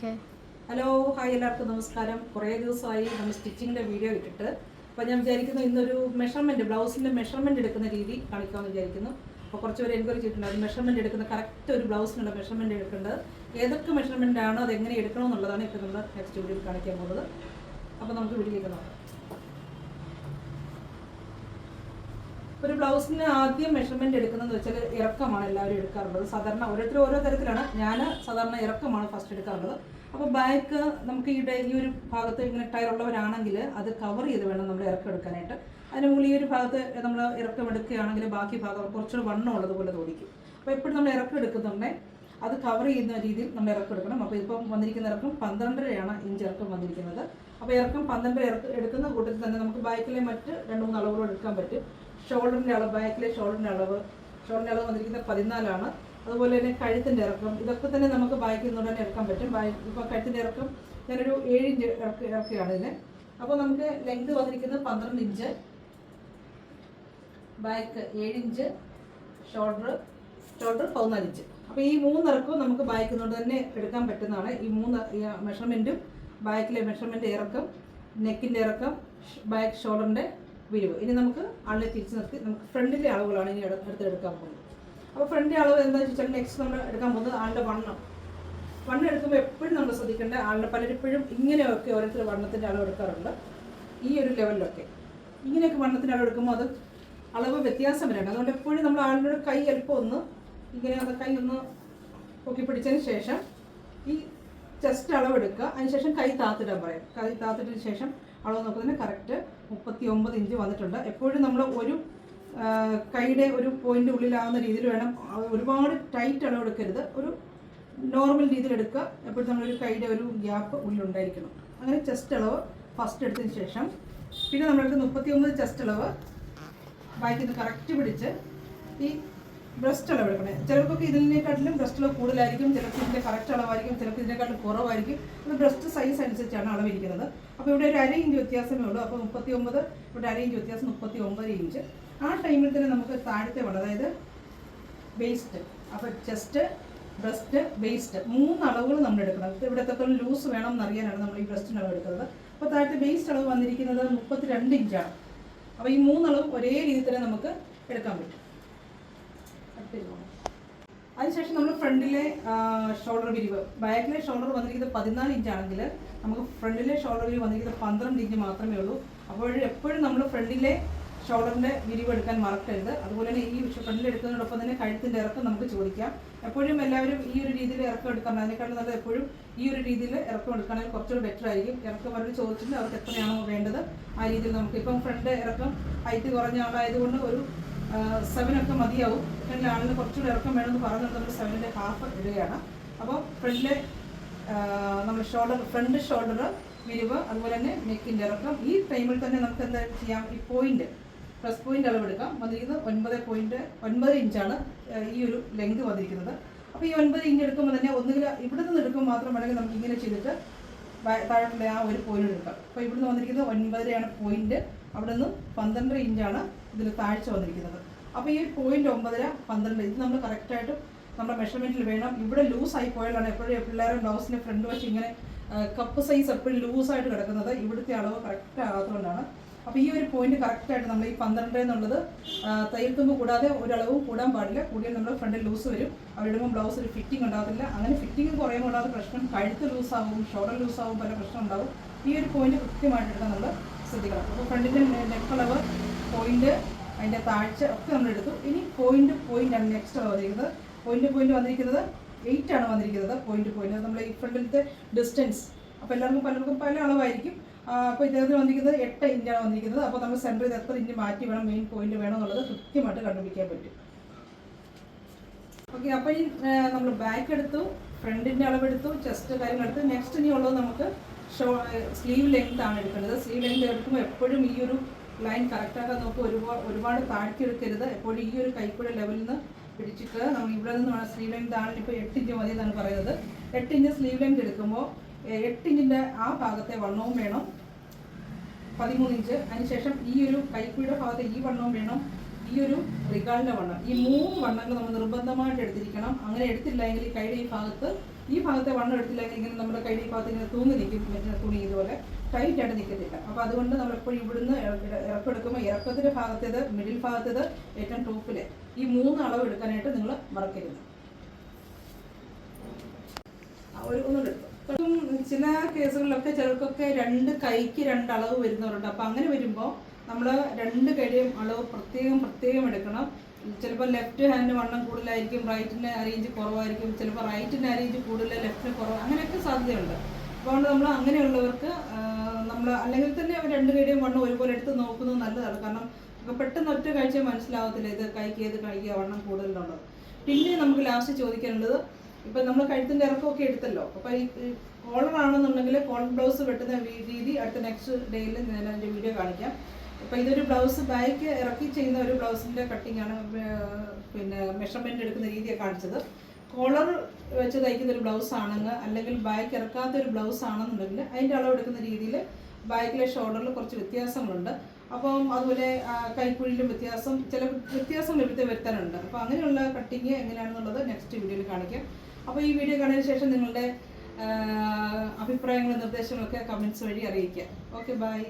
Okay. Hello, hi, എല്ലാവർക്കും നമസ്കാരം. കുറേ ദിവസമായി നമ്മൾ സ്റ്റിച്ചിങ്ങിൻ്റെ വീഡിയോ ഇട്ടിട്ട്. അപ്പോൾ ഞാൻ വിചാരിക്കുന്നു ഇന്നൊരു മെഷർമെൻറ്റ്, ബ്ലൗസിൻ്റെ മെഷർമെൻറ്റ് എടുക്കുന്ന രീതി കാണിക്കാമെന്ന് വിചാരിക്കുന്നു. അപ്പോൾ കുറച്ച് പേര് എൻക്വയറി ചെയ്തിട്ടുണ്ട്, അത് മെഷർമെൻറ്റ് എടുക്കുന്ന കറക്റ്റ് ഒരു ബ്ലൗസിനുള്ള മെഷർമെൻറ്റ് എടുക്കേണ്ടത് ഏതൊക്കെ മെഷർമെൻ്റ് ആണോ അതെങ്ങനെ എടുക്കണമെന്നുള്ളതാണ് ഇപ്പോൾ നമ്മൾ നെക്സ്റ്റ് വീഡിയോയിൽ കാണിക്കാൻ പോകുന്നത്. അപ്പോൾ നമുക്ക് വീഡിയോയിലേക്ക് നോക്കാം. ഒരു ബ്ലൗസിന് ആദ്യം മെഷർമെൻറ്റ് എടുക്കുന്നതെന്ന് വെച്ചാൽ ഇറക്കമാണ് എല്ലാവരും എടുക്കാറുള്ളത്. സാധാരണ ഓരോരുത്തരും ഓരോ തരത്തിലാണ്. ഞാൻ സാധാരണ ഇറക്കമാണ് ഫസ്റ്റ് എടുക്കാറുള്ളത്. അപ്പോൾ ബാക്ക് നമുക്ക് ഈ ഒരു ഭാഗത്ത് ഇങ്ങനെ ടയറുള്ളവരാണെങ്കിൽ അത് കവർ ചെയ്ത് വേണം നമ്മൾ ഇറക്കം എടുക്കാനായിട്ട്. അതിന് മുകളിൽ ഈ ഒരു ഭാഗത്ത് നമ്മൾ ഇറക്കം എടുക്കുകയാണെങ്കിൽ ബാക്കി ഭാഗം കുറച്ചുകൂടി വണ്ണം ഉള്ളതുപോലെ തോന്നിക്കും. അപ്പോൾ എപ്പോഴും നമ്മൾ ഇറക്കം എടുക്കുന്നുണ്ടെങ്കിൽ അത് കവർ ചെയ്യുന്ന രീതിയിൽ നമ്മൾ ഇറക്കം എടുക്കണം. അപ്പോൾ ഇപ്പം വന്നിരിക്കുന്ന ഇറക്കം 12.5 ഇഞ്ച് ഇറക്കം വന്നിരിക്കുന്നത്. അപ്പോൾ ഇറക്കം 12 എടുക്കുന്ന കൂട്ടത്തിൽ തന്നെ നമുക്ക് ബാക്കിലെ മറ്റ് 2-3 അളവുകൾ എടുക്കാൻ പറ്റും. ഷോൾഡറിൻ്റെ അളവ്, ബാക്കിലെ ഷോൾഡറിൻ്റെ അളവ് വന്നിരിക്കുന്നത് 14 അതുപോലെ തന്നെ കഴുത്തിൻ്റെ ഇറക്കം, ഇതൊക്കെ തന്നെ നമുക്ക് ബാക്കിൽ നിന്ന് തന്നെ ഇറക്കാൻ പറ്റും. ഇപ്പോൾ കഴുത്തിൻ്റെ ഇറക്കം ഞാനൊരു 7 ഇഞ്ച് ഇറക്കുകയാണ് ഇതിന്. അപ്പോൾ നമുക്ക് ലെങ്ത് വന്നിരിക്കുന്നത് 12 inch, back 7 inch, shoulder 14 inch. അപ്പോൾ ഈ 3 ഇറക്കവും നമുക്ക് ബാക്കിൽ നിന്ന് തന്നെ എടുക്കാൻ പറ്റുന്നതാണ്. ഈ 3 മെഷർമെൻറ്റും, ബാക്കിലെ മെഷർമെൻറ്റ് ഇറക്കം, നെക്കിൻ്റെ ഇറക്കം, ബാക്ക് ഷോൾഡറിൻ്റെ വിരിവ്. ഇനി നമുക്ക് ആളിനെ തിരിച്ച് നിർത്തി നമുക്ക് ഫ്രണ്ടിലെ അളവുകളാണ് ഇനി എടുക്കാൻ പോകുന്നത്. അപ്പോൾ ഫ്രണ്ടിലെ അളവ് എന്താണെന്ന് വെച്ചാൽ നെക്സ്റ്റ് നമ്മൾ എടുക്കാൻ പോകുന്നത് ആളുടെ വണ്ണം എടുക്കുമ്പോൾ എപ്പോഴും നമ്മൾ ശ്രദ്ധിക്കേണ്ട, ആളുടെ പലരിപ്പോഴും ഇങ്ങനെയൊക്കെ ഓരോരുത്തർ വണ്ണത്തിൻ്റെ അളവ് എടുക്കാറുണ്ട്. ഈ ഒരു ലെവലിലൊക്കെ ഇങ്ങനെയൊക്കെ വണ്ണത്തിൻ്റെ അളവ് എടുക്കുമ്പോൾ അത് അളവ് വ്യത്യാസം വരണം. അതുകൊണ്ട് എപ്പോഴും നമ്മൾ ആളുടെ കൈ അല്പം ഒന്ന് ഇങ്ങനെ കൈ ഒന്ന് പൊക്കി പിടിച്ചതിന് ശേഷം ഈ ചെസ്റ്റ് അളവ് എടുക്കുക. അതിനുശേഷം കൈ താത്തിടാൻ പറയാം. കൈ താത്തിട്ടതിന് ശേഷം അളവ് നോക്കുന്നതിന് കറക്റ്റ് 39 ഇഞ്ച് വന്നിട്ടുണ്ട്. എപ്പോഴും നമ്മൾ ഒരു കൈയുടെ ഒരു പോയിന്റ് ഉള്ളിലാവുന്ന രീതിയിൽ വേണം. ഒരുപാട് ടൈറ്റ് അളവ് എടുക്കരുത്, ഒരു നോർമൽ രീതിയിൽ എടുക്കുക. എപ്പോഴും നമ്മളൊരു കൈയുടെ ഒരു ഗ്യാപ്പ് ഉള്ളിലുണ്ടായിരിക്കണം. അങ്ങനെ ചെസ്റ്റ് അളവ് ഫസ്റ്റ് എടുത്തതിന് ശേഷം പിന്നെ നമ്മളെടുത്ത് 39 ചെസ്റ്റ് അളവ് ബാക്കിൽ നിന്ന് കറക്റ്റ് പിടിച്ച് ഈ ബ്രസ്റ്റ് അളവ് എടുക്കണേ. ചിലർക്കൊക്കെ ഇതിനേക്കാട്ടിലും ബ്രസ്റ്റ് അളവ് കൂടുതലായിരിക്കും, ചിലർക്ക് ഇതിൻ്റെ കറക്റ്റ് അളവായിരിക്കും, ചിലർക്ക് ഇതിനെക്കാട്ടിലും കുറവായിരിക്കും. അത് ബ്രസ്റ്റ് സൈസ് അനുസരിച്ചാണ് അളവിരിക്കുന്നത്. അപ്പോൾ ഇവിടെ ഒരു 1/2 ഇഞ്ച് വ്യത്യാസമേ ഉള്ളൂ. അപ്പോൾ 39, ഇവിടെ 1/2 ഇഞ്ച് വ്യത്യാസം 39 ഇഞ്ച്. ആ ടൈമിൽ തന്നെ നമുക്ക് താഴത്തെ വണ്ണം, അതായത് വേസ്റ്റ്, അപ്പോൾ ചെസ്റ്റ്, ബ്രസ്റ്റ്, വേസ്റ്റ് 3 അളവുകൾ നമ്മൾ എടുക്കണം. ഇവിടെ എത്രത്തോളം ലൂസ് വേണം എന്നറിയാനാണ് നമ്മൾ ഈ ബ്രസ്റ്റിന് അളവ് എടുക്കുന്നത്. അപ്പോൾ താഴത്തെ വേസ്റ്റ് അളവ് വന്നിരിക്കുന്നത് 32 ഇഞ്ചാണ്. അപ്പോൾ ഈ 3 അളവും ഒരേ രീതിയിൽ തന്നെ നമുക്ക് എടുക്കാൻ പറ്റും. അതിനുശേഷം നമ്മൾ ഫ്രണ്ടിലെ ഷോൾഡർ വിരിവ്, ബാക്കിലെ ഷോൾഡർ വന്നിരിക്കുന്നത് 14 ഇഞ്ചാണെങ്കിൽ നമുക്ക് ഫ്രണ്ടിലെ ഷോൾഡർ വിരിവ് വന്നിരിക്കുന്നത് 12 ഇഞ്ച് മാത്രമേ ഉള്ളൂ. അപ്പോൾ എപ്പോഴും നമ്മൾ ഫ്രണ്ടിലെ ഷോൾഡറിൻ്റെ വിരിവ് എടുക്കാൻ മറക്കരുത്. അതുപോലെ തന്നെ ഈ ഫ്രണ്ടിൽ എടുക്കുന്നതിനോടൊപ്പം തന്നെ കഴുത്തിൻ്റെ ഇറക്കം നമുക്ക് ചോദിക്കാം. എപ്പോഴും എല്ലാവരും ഈ ഒരു രീതിയിൽ ഇറക്കം എടുക്കണം. അതിനേക്കാളും നല്ലത് എപ്പോഴും ഈ ഒരു രീതിയിൽ ഇറക്കം എടുക്കുകയാണെങ്കിൽ കുറച്ചുകൂടി ബെറ്റർ ആയിരിക്കും. ഇറക്കം അവരോട് ചോദിച്ചിട്ട് അവർക്ക് എത്രയാണോ വേണ്ടത് ആ രീതിയിൽ നമുക്ക്, ഇപ്പം ഫ്രണ്ട് ഇറക്കം ഹൈറ്റ് കുറഞ്ഞ ആളായതുകൊണ്ട് ഒരു 7 മതിയാവും. ഫ്രണ്ടിലെ ആളിന് കുറച്ചുകൂടി ഇറക്കം വേണമെന്ന് പറഞ്ഞുകൊണ്ട് നമ്മൾ 7ൻ്റെ ഹാഫ് ഇടുകയാണ്. അപ്പോൾ ഫ്രണ്ടിലെ നമ്മൾ ഫ്രണ്ട് ഷോൾഡർ വിരിവ്, അതുപോലെ തന്നെ നെക്കിൻ്റെ ഇറക്കം. ഈ ടൈമിൽ തന്നെ നമുക്ക് എന്താ ചെയ്യാം, ഈ പോയിന്റ് പ്ലസ് പോയിന്റ് അളവെടുക്കാം. വന്നിരിക്കുന്നത് 9 ഇഞ്ചാണ് ഈ ഒരു ലെങ്ത് വന്നിരിക്കുന്നത്. അപ്പോൾ ഈ 9 ഇഞ്ച് എടുക്കുമ്പോൾ തന്നെ ഒന്നുകിൽ ഇവിടെ നിന്ന് എടുക്കുമ്പോൾ മാത്രം വേണമെങ്കിൽ നമുക്ക് ഇങ്ങനെ ചെയ്തിട്ട് താഴെ ആ ഒരു പോയിന്റ് എടുക്കാം. അപ്പോൾ ഇവിടുന്ന് വന്നിരിക്കുന്നത് 9 പോയിന്റ്, അവിടെ നിന്ന് 12 ഇഞ്ചാണ് ഇതിൽ താഴ്ച വന്നിരിക്കുന്നത്. അപ്പോൾ ഈ പോയിന്റ് 9, 12 ഇത് നമ്മൾ കറക്റ്റായിട്ടും നമ്മുടെ മെഷർമെൻറ്റിൽ വേണം. ഇവിടെ ലൂസായി പോയാലാണ് എപ്പോഴും പിള്ളേരുടെ ബ്ലൗസിൻ്റെ ഫ്രണ്ട് വശം ഇങ്ങനെ കപ്പ് സൈസ് എപ്പോഴും ലൂസായിട്ട് കിടക്കുന്നത്. ഇവിടുത്തെ അളവ് കറക്റ്റ് ആകാത്തതുകൊണ്ടാണ്. അപ്പോൾ ഈ ഒരു പോയിന്റ് കറക്റ്റായിട്ട് നമ്മൾ ഈ 12 എന്നുള്ളത് തയ്യൽ തുമ്പ് കൂടാതെ ഒരളവും കൂടാൻ പാടില്ല. കൂടിയാൽ നമ്മൾ ഫ്രണ്ടിൽ ലൂസ് വരും. അവരിടുമ്പോൾ ബ്ലൗസ് ഒരു ഫിറ്റിംഗ് ഉണ്ടാകത്തില്ല. അങ്ങനെ ഫിറ്റിംഗ് കുറയുമ്പോൾ ഉണ്ടാകുന്ന പ്രശ്നം കഴുത്ത് ലൂസാവും, ഷോൾഡർ ലൂസാവും, പല പ്രശ്നം ഉണ്ടാകും. ഈ ഒരു പോയിന്റ് കൃത്യമായിട്ട് എടുക്കാൻ നമ്മൾ ശ്രദ്ധിക്കണം. അപ്പോൾ ഫ്രണ്ടിൻ്റെ നെക്കളവ്, പോയിന്റ്, അതിൻ്റെ താഴ്ച ഒക്കെ നമ്മൾ എടുത്തു. ഇനി പോയിന്റാണ് നെക്സ്റ്റ് അളവ് വന്നിരിക്കുന്നത്. പോയിന്റ് വന്നിരിക്കുന്നത് 8 ആണ് വന്നിരിക്കുന്നത്. പോയിന്റ് നമ്മൾ ഈ ഫ്രണ്ടിലത്തെ ഡിസ്റ്റൻസ്, അപ്പോൾ പലർക്കും പല അളവായിരിക്കും. അപ്പോൾ ഇദ്ദേഹത്തിന് വന്നിരിക്കുന്നത് 8 ഇഞ്ചാണ് വന്നിരിക്കുന്നത്. അപ്പോൾ നമ്മൾ സെൻറ്ററിൽ എത്ര ഇഞ്ച് മാറ്റി വേണം, മെയിൻ പോയിന്റ് വേണം എന്നുള്ളത് കൃത്യമായിട്ട് കണ്ടുപിടിക്കാൻ പറ്റും. ഓക്കെ, അപ്പോൾ ഈ നമ്മൾ ബാക്ക് എടുത്തു, ഫ്രണ്ടിൻ്റെ അളവെടുത്തു, ചെസ്റ്റ് കാര്യങ്ങളെടുത്തു. നെക്സ്റ്റ് ഇനി ഉള്ളത് നമുക്ക് സ്ലീവ് ലെങ്ത് ആണ് എടുക്കേണ്ടത്. സ്ലീവ് ലെങ്ത് എടുക്കുമ്പോൾ എപ്പോഴും ഈ ഒരു ലൈൻ കറക്റ്റാക്കാൻ നോക്കുക. ഒരുപാട് താഴ്ത്തി എടുക്കരുത്. എപ്പോഴും ഈ ഒരു കൈക്കുഴ ലെവലിൽ നിന്ന് പിടിച്ചിട്ട് നമ്മൾ ഇവിടെ നിന്ന് വേണം. സ്ലീവ് ലെങ്ത് ആണ് ഇപ്പോൾ 8 ഇഞ്ച് മതി എന്നാണ് പറയുന്നത്. 8 ഇഞ്ച് സ്ലീവ് ലെങ്ത് എടുക്കുമ്പോൾ 8 ഇഞ്ചിൻ്റെ ആ ഭാഗത്തെ വണ്ണവും വേണം, 13 ഇഞ്ച്. അതിനുശേഷം ഈ ഒരു കൈക്കുഴിയുടെ ഭാഗത്തെ ഈ വണ്ണവും വേണം, ഈ ഈ ഒരു റിഗാളിൻ്റെ വണ്ണം, ഈ 3 വണ്ണങ്ങൾ നമ്മൾ നിർബന്ധമായിട്ട് എടുത്തിരിക്കണം. അങ്ങനെ എടുത്തില്ലെങ്കിൽ ഈ കൈയുടെ ഈ ഭാഗത്തെ വണ്ണം എടുത്തില്ലെങ്കിൽ ഇങ്ങനെ നമ്മുടെ കൈയുടെ ഈ ഭാഗത്ത് ഇങ്ങനെ തൂങ്ങി നിൽക്കും, തുണി ഇതുപോലെ ടൈറ്റായിട്ട് നിൽക്കത്തില്ല. അപ്പോൾ അതുകൊണ്ട് നമ്മളെപ്പോഴും ഇവിടുന്ന് ഇറക്കെടുക്കുമ്പോൾ ഇറക്കത്തിൻ്റെ ഭാഗത്തേത്, മിഡിൽ ഭാഗത്തേത്, ഏറ്റവും ടോപ്പിൽ ഈ 3 അളവ് എടുക്കാനായിട്ട് നിങ്ങൾ മറക്കരുത്. ഒന്നുകൂടെ ചില കേസുകളിലൊക്കെ ചിലർക്കൊക്കെ 2 കൈക്ക് 2 അളവ് വരുന്നവരുണ്ട്. അപ്പോൾ അങ്ങനെ വരുമ്പോൾ നമ്മൾ 2 കൈയുടെയും അളവ് പ്രത്യേകം എടുക്കണം. ചിലപ്പോൾ ലെഫ്റ്റ് ഹാൻഡ് വണ്ണം കൂടുതലായിരിക്കും, റൈറ്റിൻ്റെ അറേഞ്ച് കുറവായിരിക്കും, ചിലപ്പോൾ റൈറ്റിൻ്റെ അറേഞ്ച് കൂടുതൽ, ലെഫ്റ്റിന് കുറവ്, അങ്ങനെയൊക്കെ സാധ്യതയുണ്ട്. അതുകൊണ്ട് നമ്മൾ അങ്ങനെയുള്ളവർക്ക് നമ്മൾ അല്ലെങ്കിൽ തന്നെ 2 കൈയുടെയും വണ്ണം ഒരുപോലെ എടുത്ത് നോക്കുന്നത് നല്ലതാണ്. കാരണം പെട്ടെന്ന് ഒറ്റ കാഴ്ച മനസ്സിലാവത്തില്ല ഇത് കൈക്ക് ഏത് കൈക്ക് വണ്ണം കൂടുതലുള്ളത്. പിന്നെ നമുക്ക് ലാസ്റ്റ് ചോദിക്കേണ്ടത്, ഇപ്പം നമ്മൾ കഴുത്തിൻ്റെ ഇറക്കമൊക്കെ എടുത്തല്ലോ, അപ്പോൾ ഈ കോളർ ആണെന്നുണ്ടെങ്കിൽ കോളർ ബ്ലൗസ് വെട്ടുന്ന രീതി അടുത്ത നെക്സ്റ്റ് ഡേയിൽ ഞാൻ അതിൻ്റെ വീഡിയോ കാണിക്കാം. അപ്പോൾ ഇതൊരു ബ്ലൗസ് ബാക്ക് ഇറക്കി ചെയ്യുന്ന ഒരു ബ്ലൗസിൻ്റെ കട്ടിങ്ങാണ്, പിന്നെ മെഷർമെൻറ്റ് എടുക്കുന്ന രീതിയാണ് കാണിച്ചത്. കോളർ വെച്ച് തയ്ക്കുന്ന ഒരു ബ്ലൗസ് ആണെങ്കിൽ, അല്ലെങ്കിൽ ബാക്ക് ഇറക്കാത്ത ഒരു ബ്ലൗസ് ആണെന്നുണ്ടെങ്കിൽ അതിൻ്റെ അളവ് എടുക്കുന്ന രീതിയിൽ ബാക്കിലെ ഷോൾഡറിൽ കുറച്ച് വ്യത്യാസങ്ങളുണ്ട്. അപ്പം അതുപോലെ കൈക്കുഴിയിലും ചില വ്യത്യാസങ്ങൾ വരുത്താനുണ്ട്. അപ്പോൾ അങ്ങനെയുള്ള കട്ടിങ് എങ്ങനെയാണെന്നുള്ളത് നെക്സ്റ്റ് വീഡിയോയിൽ കാണിക്കാം. അപ്പോൾ ഈ വീഡിയോ കണ്ടതിന് ശേഷം നിങ്ങളുടെ അഭിപ്രായങ്ങളും നിർദ്ദേശങ്ങളൊക്കെ കമൻറ്റ്സ് വഴി അറിയിക്കാം. Okay, by.